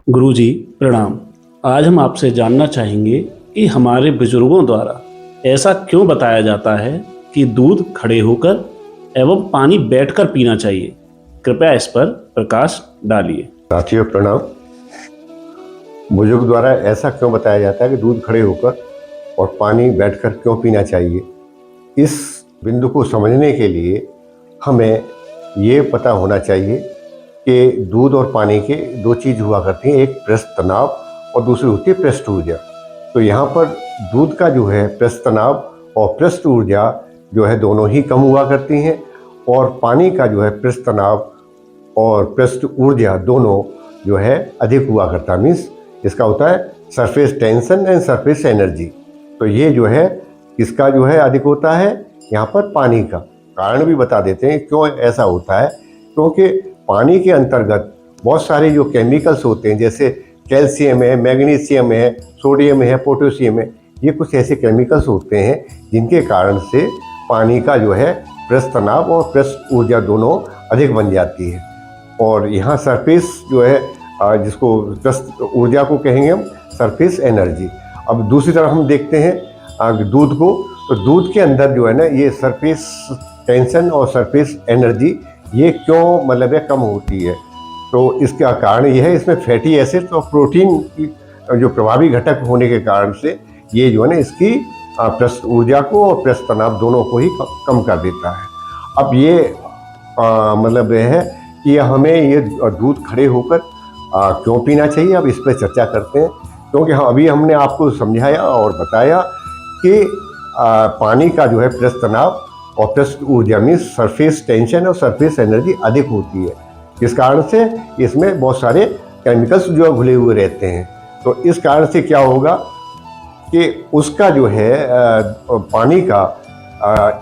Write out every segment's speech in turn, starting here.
गुरुजी प्रणाम। आज हम आपसे जानना चाहेंगे कि हमारे बुजुर्गों द्वारा ऐसा क्यों बताया जाता है कि दूध खड़े होकर एवं पानी बैठकर पीना चाहिए। कृपया इस पर प्रकाश डालिए। साथियों प्रणाम। बुजुर्ग द्वारा ऐसा क्यों बताया जाता है कि दूध खड़े होकर और पानी बैठकर क्यों पीना चाहिए, इस बिंदु को समझने के लिए हमें ये पता होना चाहिए कि दूध और पानी के दो चीज़ हुआ करती हैं, एक पृष्ठ तनाव और दूसरी होती है पृष्ठ ऊर्जा। तो यहाँ पर दूध का जो है पृष्ठ तनाव और पृष्ठ ऊर्जा जो है दोनों ही कम हुआ करती हैं, और पानी का जो है पृष्ठ तनाव और पृष्ठ ऊर्जा दोनों जो है अधिक हुआ करता। मीन्स इसका होता है surface tension and surface energy. तो ये जो है किसका जो है अधिक होता है, यहाँ पर पानी का। कारण भी बता देते हैं क्यों ऐसा होता है, क्योंकि पानी के अंतर्गत बहुत सारे जो केमिकल्स होते हैं, जैसे कैल्शियम है, मैग्नीशियम है, सोडियम है, पोटेशियम है, ये कुछ ऐसे केमिकल्स होते हैं जिनके कारण से पानी का जो है पृष्ठ तनाव और पृष्ठ ऊर्जा दोनों अधिक बन जाती है। और यहाँ सरफेस जो है जिसको पृष्ठ ऊर्जा को कहेंगे हम सरफेस एनर्जी। अब दूसरी तरफ हम देखते हैं दूध को, तो दूध के अंदर जो है ना ये सरफेस टेंशन और सरफेस एनर्जी ये क्यों मतलब है कम होती है। तो इसका कारण ये है, इसमें फैटी एसिड और प्रोटीन की जो प्रभावी घटक होने के कारण से ये जो है ना इसकी पृष्ठ ऊर्जा को और पृष्ठ तनाव दोनों को ही कम कर देता है। अब ये मतलब यह है कि हमें ये दूध खड़े होकर क्यों पीना चाहिए, अब इस पर चर्चा करते हैं। क्योंकि अभी हमने आपको समझाया और बताया कि पानी का जो है पृष्ठ तनाव और पृष्ठ ऊर्जा मीन्स सरफेस टेंशन और सरफेस एनर्जी अधिक होती है। इस कारण से इसमें बहुत सारे केमिकल्स जो घुले हुए रहते हैं। तो इस कारण से क्या होगा कि उसका जो है पानी का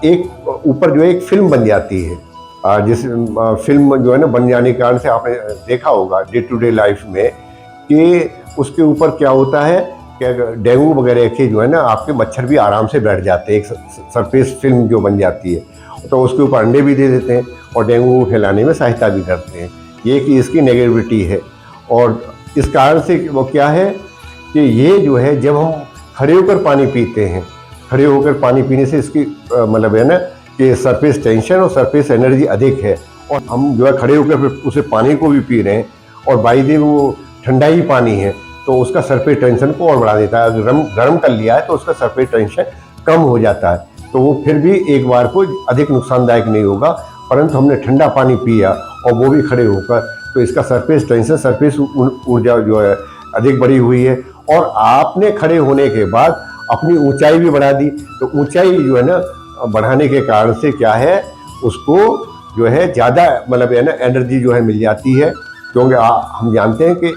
एक ऊपर जो है एक फिल्म बन जाती है। जिस फिल्म जो है ना बन जाने के कारण से आपने देखा होगा डे टू डे लाइफ में कि उसके ऊपर क्या होता है कि डेंगू वगैरह के जो है ना आपके मच्छर भी आराम से बैठ जाते हैं, एक सरफेस फिल्म जो बन जाती है, तो उसके ऊपर अंडे भी दे देते हैं और डेंगू फैलाने में सहायता भी करते हैं। ये कि इसकी नेगेटिविटी है। और इस कारण से वो क्या है कि ये जो है जब हम खड़े होकर पानी पीते हैं, खड़े होकर पानी पीने से इसकी मतलब है ना कि सरफेस टेंशन और सरफेस एनर्जी अधिक है, और हम जो है खड़े होकर फिर उसे पानी को भी पी रहे हैं और बाई दी वो ठंडा ही पानी है तो उसका सरफेस टेंशन को और बढ़ा देता है। अगर गर्म कर लिया है तो उसका सरफेस टेंशन कम हो जाता है, तो वो फिर भी एक बार को अधिक नुकसानदायक नहीं होगा। परंतु हमने ठंडा पानी पिया और वो भी खड़े होकर, तो इसका सरफेस टेंशन सरफेस ऊर्जा जो है अधिक बढ़ी हुई है। और आपने खड़े होने के बाद अपनी ऊंचाई भी बढ़ा दी, तो ऊंचाई जो है ना बढ़ाने के कारण से क्या है उसको जो है ज़्यादा मतलब है ना एनर्जी जो है मिल जाती है। क्योंकि हम जानते हैं कि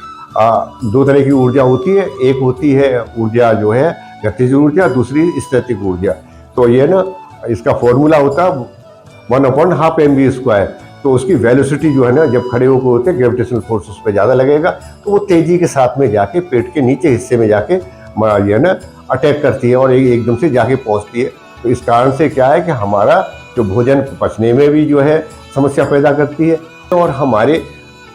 दो तरह की ऊर्जा होती है, एक होती है ऊर्जा जो है गतिज ऊर्जा, दूसरी स्थैतिक ऊर्जा। तो ये ना इसका फॉर्मूला होता है 1/12 mv²। तो उसकी वेलोसिटी जो है ना जब खड़े होकर होते हैं ग्रेविटेशनल फोर्स उस पर ज़्यादा लगेगा, तो वो तेज़ी के साथ में जाके पेट के नीचे हिस्से में जाके ये है ना अटैक करती है और एकदम से जाके पहुँचती है। तो इस कारण से क्या है कि हमारा जो भोजन पचने में भी जो है समस्या पैदा करती है। और हमारे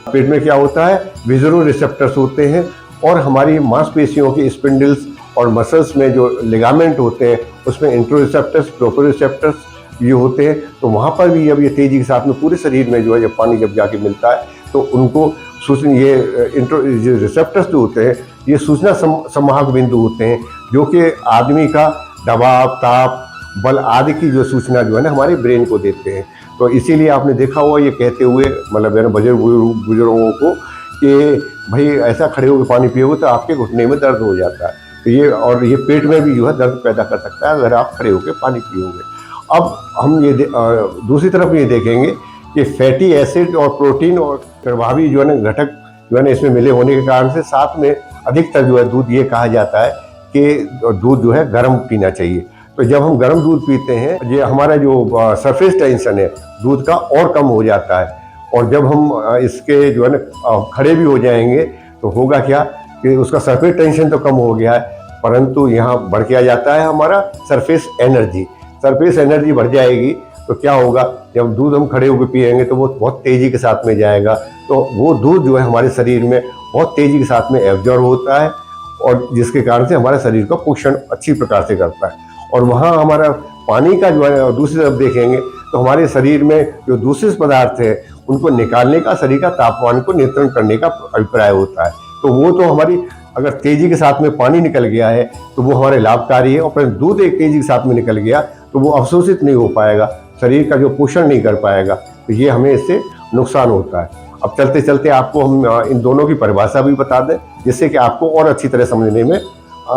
पेट में क्या होता है विजुअल रिसेप्टर्स होते हैं, और हमारी मांसपेशियों के स्पिंडल्स और मसल्स में जो लिगामेंट होते हैं उसमें इंट्रोरिसेप्टर्स प्रोप्रोरिसेप्टर्स ये होते हैं। तो वहाँ पर भी जब ये तेज़ी के साथ में पूरे शरीर में जो है जब पानी जब जाके मिलता है तो उनको सूचना ये रिसेप्टर्स जो होते हैं ये सूचना संवाहक बिंदु होते हैं, जो कि आदमी का दबाव, ताप, बल आदि की जो सूचना जो है ना हमारे ब्रेन को देते हैं। तो इसीलिए आपने देखा हुआ ये कहते हुए मतलब है ना बुजुर्गों को कि भाई ऐसा खड़े होकर पानी पियोगे तो आपके घुटने में दर्द हो जाता है। तो ये पेट में भी जो है दर्द पैदा कर सकता है अगर आप खड़े होकर पानी पियोगे। अब हम ये दूसरी तरफ ये देखेंगे कि फैटी एसिड और प्रोटीन और प्रभावी जो है ना घटक जो है ना इसमें मिले होने के कारण से साथ में अधिकतर जो है दूध ये कहा जाता है कि दूध जो है गर्म पीना चाहिए। तो जब हम गर्म दूध पीते हैं ये हमारा जो सरफेस टेंशन है दूध का और कम हो जाता है। और जब हम इसके जो है ना खड़े भी हो जाएंगे तो होगा क्या कि उसका सरफेस टेंशन तो कम हो गया है, परंतु यहाँ बढ़ के आ जाता है हमारा सरफेस एनर्जी। सरफेस एनर्जी बढ़ जाएगी तो क्या होगा, जब दूध हम खड़े होकर पिएंगे तो वो बहुत तेजी के साथ में जाएगा, तो वो दूध जो है हमारे शरीर में बहुत तेजी के साथ में एब्जॉर्ब होता है, और जिसके कारण से हमारे शरीर का पोषण अच्छी प्रकार से करता है। और वहाँ हमारा पानी का जो है दूसरी तरफ देखेंगे तो हमारे शरीर में जो दूषित पदार्थ है उनको निकालने का, शरीर का तापमान को नियंत्रण करने का अभिप्राय होता है। तो वो तो हमारी, अगर तेजी के साथ में पानी निकल गया है तो वो हमारे लाभकारी है, और फिर दूध एक तेजी के साथ में निकल गया तो वो अवशोषित नहीं हो पाएगा, शरीर का जो पोषण नहीं कर पाएगा, तो ये हमें इससे नुकसान होता है। अब चलते चलते आपको हम इन दोनों की परिभाषा भी बता दें, जिससे कि आपको और अच्छी तरह समझने में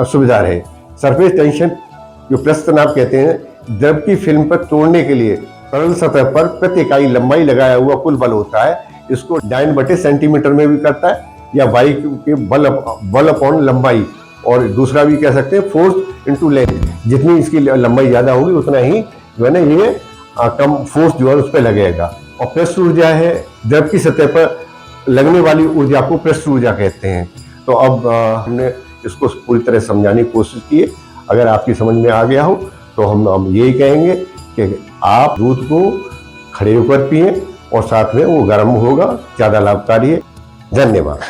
सुविधा रहे। सरफेस टेंशन, जो पृष्ठ तनाव कहते हैं, द्रव की फिल्म पर तोड़ने के लिए तरल सतह पर प्रति इकाई लंबाई लगाया हुआ कुल बल होता है। इसको डायन/सेंटीमीटर में भी करता है, या वाई के बल अपॉन लंबाई, और दूसरा भी कह सकते हैं फोर्स इनटू लेंथ। जितनी इसकी लंबाई ज्यादा होगी उतना ही जो है ना ये कम फोर्स जो है उस पर लगेगा। और पृष्ठ ऊर्जा है, द्रव की सतह पर लगने वाली ऊर्जा को पृष्ठ ऊर्जा कहते हैं। तो अब हमने इसको पूरी तरह समझाने की कोशिश की है। अगर आपकी समझ में आ गया हो तो हम यही कहेंगे कि आप दूध को खड़े होकर पिएं, और साथ में वो गर्म होगा, ज़्यादा लाभकारी है। धन्यवाद।